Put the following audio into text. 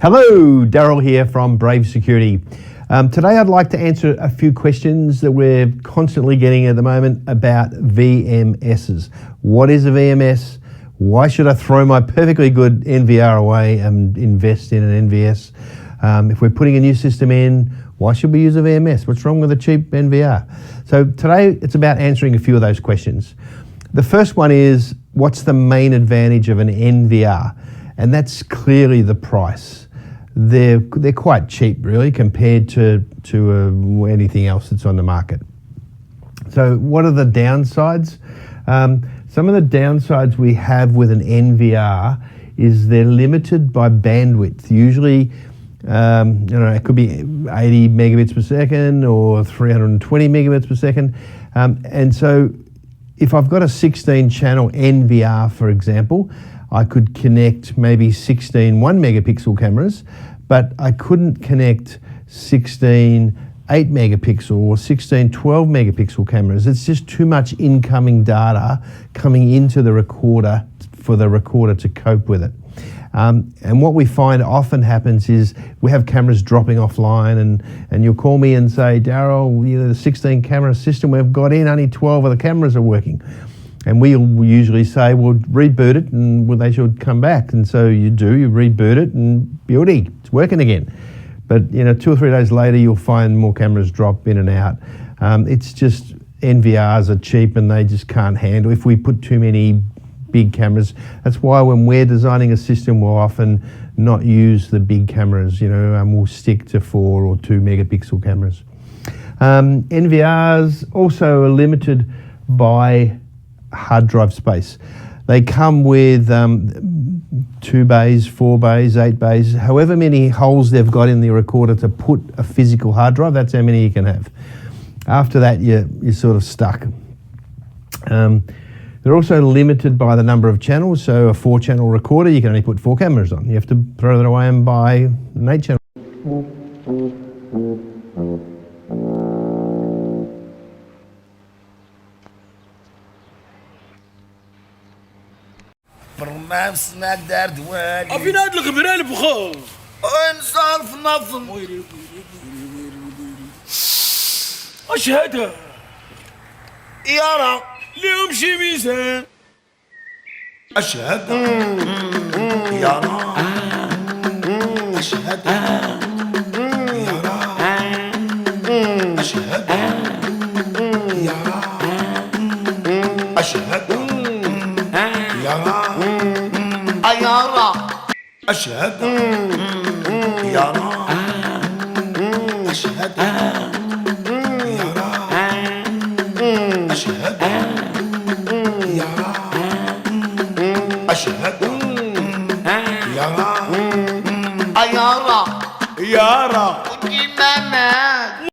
Hello, Daryl here from Brave Security. Today I'd like to answer a few questions that we're constantly getting at the moment about VMSs. What is a VMS? Why should I throw my perfectly good NVR away and invest in an NVS? If we're putting a new system in, why should we use a VMS? What's wrong with a cheap NVR? So today it's about answering a few of those questions. The first one is, what's the main advantage of an NVR? And that's clearly the price. They're quite cheap, really, compared to anything else that's on the market. So what are the downsides? Some of the downsides we have with an NVR is they're limited by bandwidth. Usually, it could be 80 megabits per second or 320 megabits per second. And so if I've got a 16-channel NVR, for example, I could connect maybe 16 1 megapixel cameras, but I couldn't connect 16 8 megapixel or 16 12 megapixel cameras. It's just too much incoming data coming into the recorder for the recorder to cope with it. And what we find often happens is we have cameras dropping offline, and you'll call me and say, Daryl, the 16 camera system we've got in, only 12 of the cameras are working. And we'll usually say, well, reboot it and they should come back. And so you reboot it and beauty, it's working again. But 2 or 3 days later, you'll find more cameras drop in and out. It's just NVRs are cheap and they just can't handle. If we put too many big cameras, that's why when we're designing a system, we'll often not use the big cameras, and we'll stick to 4 or 2 megapixel cameras. NVRs also are limited by hard drive space. They come with 2 bays, 4 bays, 8 bays, however many holes they've got in the recorder to put a physical hard drive, that's how many you can have. After that, you're sort of stuck. They're also limited by the number of channels, so a 4-channel recorder, you can only put 4 cameras on. You have to throw that away and buy an 8-channel. برنامجنا درد والي أفي نادلك برالي بخوف انصرف نظم أشهد يرى اليوم شي ميزان أشهد يرى أشهد يرى أشهد يرى أشهد يرى أيارا أشهد يرى أشهد يرى أشهد يرى أشهد يرى أيارا يارا ودي ماما